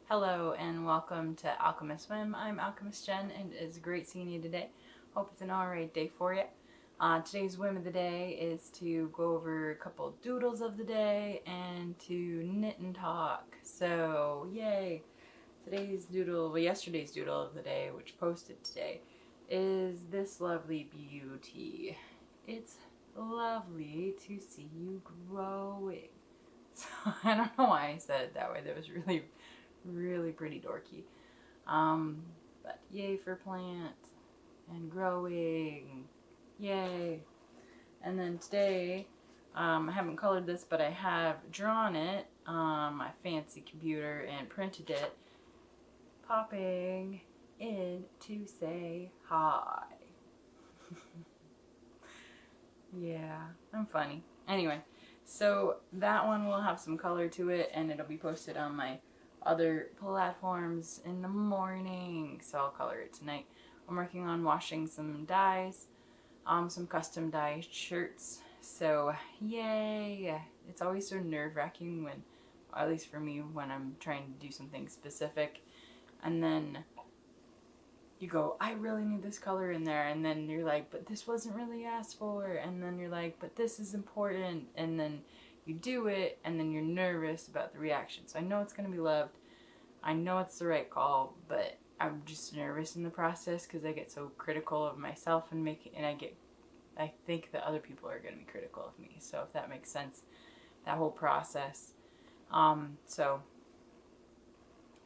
Hello and welcome to Alchemist Swim. I'm Alchemist Jen and it's great seeing you today. Hope it's an alright day for you. Today's whim of the day is to go over a couple doodles of the day and to knit and talk. So yay! Today's doodle, well, yesterday's doodle of the day, which posted today, is this lovely beauty. It's lovely to see you growing. So I don't know why I said it that way. That was really pretty dorky. But yay for plant and growing. Yay. And then today, I haven't colored this, but I have drawn it on my fancy computer and printed it, popping in to say hi. Yeah, I'm funny. Anyway, so that one will have some color to it and it'll be posted on my other platforms in the morning, so I'll color it tonight. I'm working on washing some dyes, some custom dye shirts, so yay! It's always so nerve-wracking when, at least for me, when I'm trying to do something specific and then you go, I really need this color in there, and then you're like, but this wasn't really asked for, and then you're like, but this is important, and then you do it, and then you're nervous about the reaction. So I know it's going to be loved. I know it's the right call, but I'm just nervous in the process because I get so critical of myself and I think that other people are going to be critical of me. So if that makes sense, that whole process. So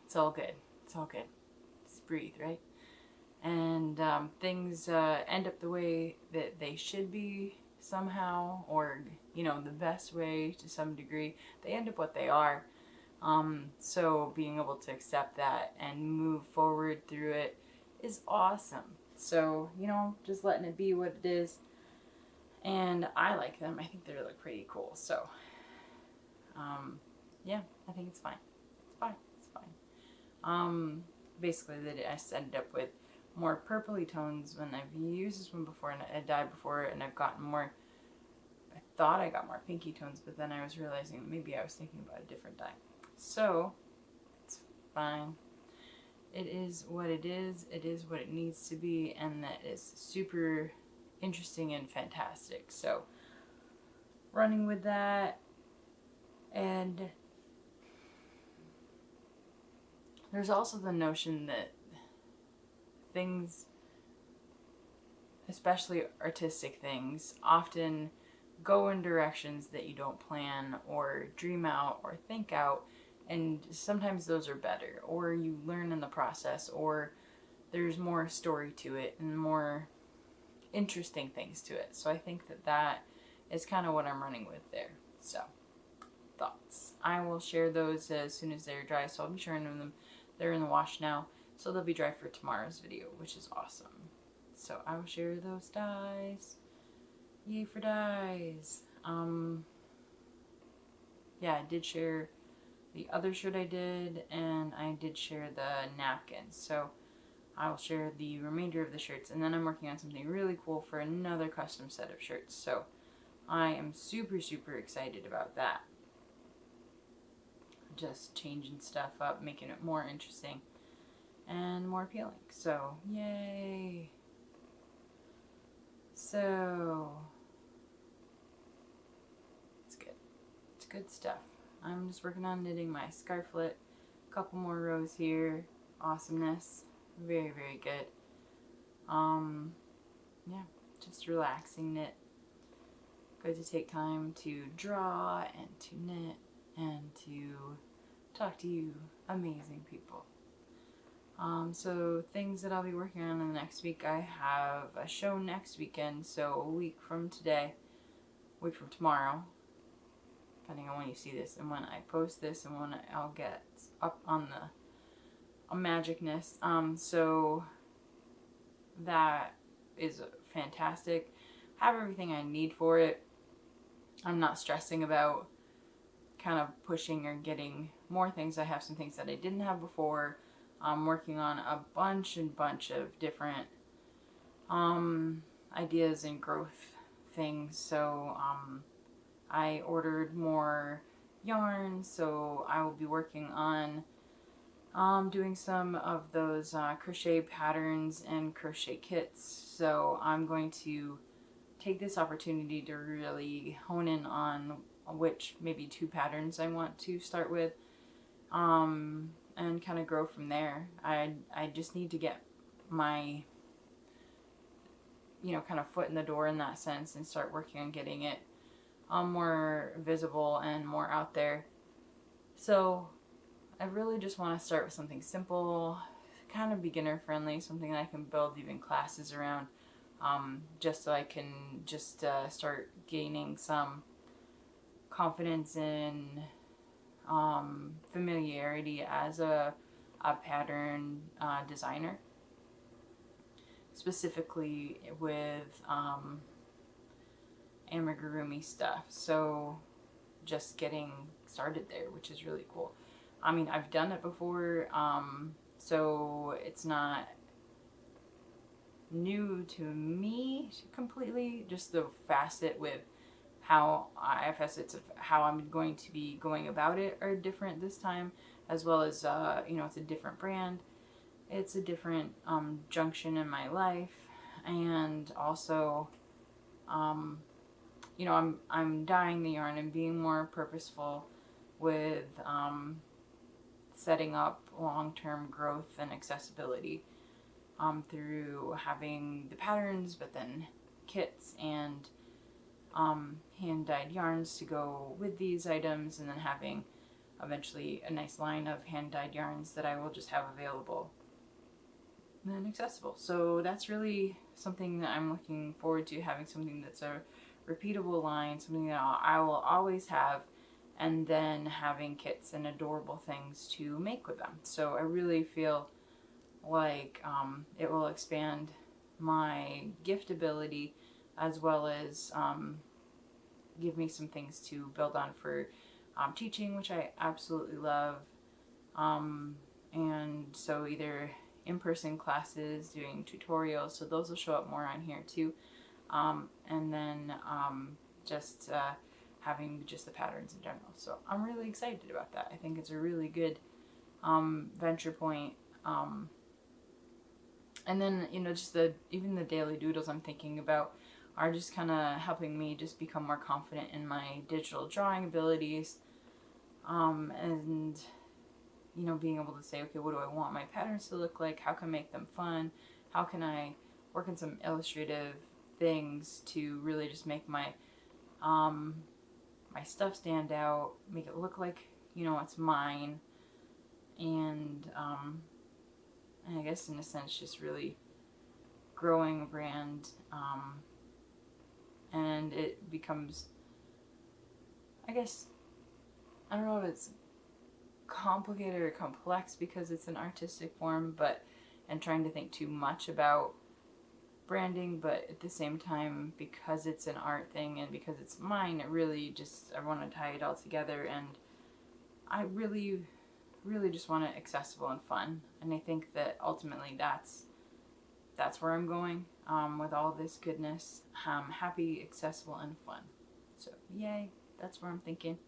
it's all good. It's all good. Just breathe, right? And things end up the way that they should be somehow, or you know, the best way to some degree. They end up what they are. So being able to accept that and move forward through it is awesome. So, you know, just letting it be what it is. And I like them. I think they look pretty cool. So, yeah, I think it's fine. It's fine. It's fine. Basically, I just ended up with more purpley tones when I've used this one before and I dyed before, and I've gotten more, I thought I got more pinky tones, but then I was realizing maybe I was thinking about a different dye. So, it's fine. It is what it is what it needs to be, and that is super interesting and fantastic. So, running with that, and there's also the notion that things, especially artistic things, often go in directions that you don't plan or dream out or think out, and sometimes those are better, or you learn in the process, or there's more story to it and more interesting things to it. So I think that that is kind of what I'm running with there. So, thoughts. I will share those as soon as they're dry, so I'll be sharing them. They're in the wash now, so they'll be dry for tomorrow's video, which is awesome. So I will share those dyes. Yay for dyes. Yeah, I did share the other shirt I did, and I did share the napkins. So I will share the remainder of the shirts, and then I'm working on something really cool for another custom set of shirts. So I am super excited about that. Just changing stuff up, making it more interesting and more appealing. So, yay! So, it's good. It's good stuff. I'm just working on knitting my scarflet. A couple more rows here. Awesomeness. Very good. Yeah, just relaxing knit. Good to take time to draw and to knit and to talk to you amazing people. So things that I'll be working on in the next week, I have a show next weekend, so a week from tomorrow, depending on when you see this and when I post this and when I'll get up on the magicness. So that is fantastic. Have everything I need for it. I'm not stressing about kind of pushing or getting more things. I have some things that I didn't have before. I'm working on a bunch of different ideas and growth things. So I ordered more yarn, so I will be working on doing some of those crochet patterns and crochet kits. So I'm going to take this opportunity to really hone in on which maybe 2 patterns I want to start with, and kind of grow from there. I just need to get my, you know, kind of foot in the door in that sense and start working on getting it more visible and more out there. So I really just want to start with something simple, kind of beginner friendly, something that I can build even classes around, just so I can just start gaining some confidence and familiarity as a pattern designer, specifically with amigurumi stuff. So just getting started there, which is really cool. I mean, I've done it before, so it's not new to me completely. Just the facet with how facets of how I'm going to be going about it are different this time, as well as you know, it's a different brand, it's a different junction in my life, and also you know, I'm dyeing the yarn and being more purposeful with setting up long-term growth and accessibility through having the patterns, but then kits and hand-dyed yarns to go with these items, and then having eventually a nice line of hand-dyed yarns that I will just have available and accessible. So that's really something that I'm looking forward to, having something that's a repeatable line, something that I will always have, and then having kits and adorable things to make with them. So I really feel like it will expand my gift ability, as well as give me some things to build on for teaching, which I absolutely love. And so either in-person classes, doing tutorials, so those will show up more on here too. And then just having just the patterns in general. So I'm really excited about that. I think it's a really good venture point. And then, you know, just even the daily doodles I'm thinking about are just kind of helping me just become more confident in my digital drawing abilities, and, you know, being able to say, okay, what do I want my patterns to look like? How can I make them fun? How can I work in some illustrative things to really just make my my stuff stand out, make it look like, you know, it's mine, and I guess in a sense just really growing a brand, and it becomes, I guess, I don't know if it's complicated or complex because it's an artistic form, but, and trying to think too much about branding, but at the same time, because it's an art thing and because it's mine, it really just, I want to tie it all together, and I really just want it accessible and fun. And I think that ultimately that's where I'm going with all this goodness. Happy, accessible, and fun. So yay, that's where I'm thinking.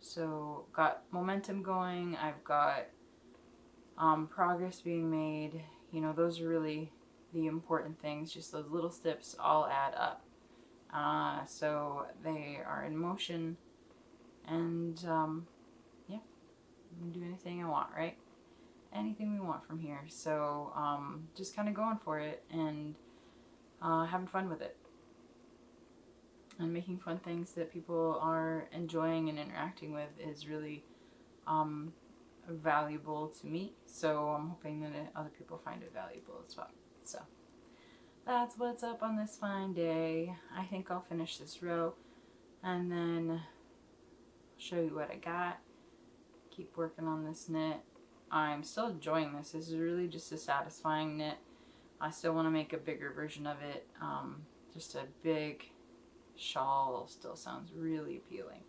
So got momentum going, I've got progress being made. You know, those are really the important things. Just those little steps all add up. So they are in motion, and yeah, I can do anything I want, right? Anything we want from here. So just kind of going for it and having fun with it, and making fun things that people are enjoying and interacting with is really valuable to me. So I'm hoping that other people find it valuable as well. So that's what's up on this fine day. I think I'll finish this row and then show you what I got. Keep working on this knit. I'm still enjoying this. This is really just a satisfying knit. I still want to make a bigger version of it. Just a big shawl still sounds really appealing.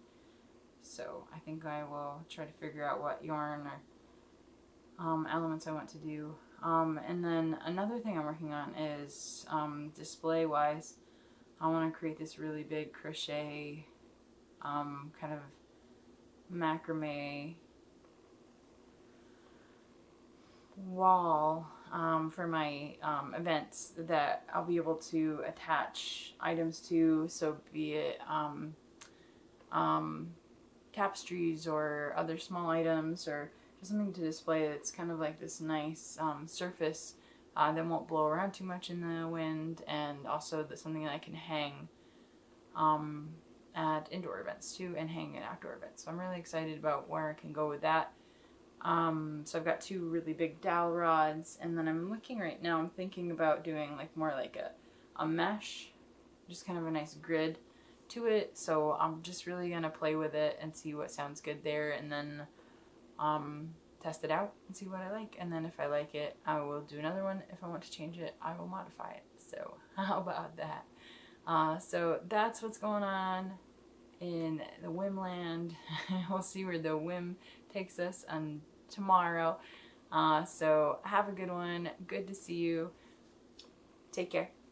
So I think I will try to figure out what yarn or elements I want to do And then another thing I'm working on is display wise, I want to create this really big crochet kind of macrame wall for my events that I'll be able to attach items to, so be it tapestries or other small items, or just something to display that's kind of like this nice surface that won't blow around too much in the wind, and also that's something that I can hang at indoor events too, and hang at outdoor events. So I'm really excited about where I can go with that. So I've got 2 really big dowel rods, and then I'm looking right now, I'm thinking about doing like more like a mesh, just kind of a nice grid to it. So I'm just really gonna play with it and see what sounds good there, and then test it out and see what I like. And then if I like it, I will do another one. If I want to change it, I will modify it. So how about that? So that's what's going on in the whim land. We'll see where the whim takes us on tomorrow. So have a good one. Good to see you. Take care.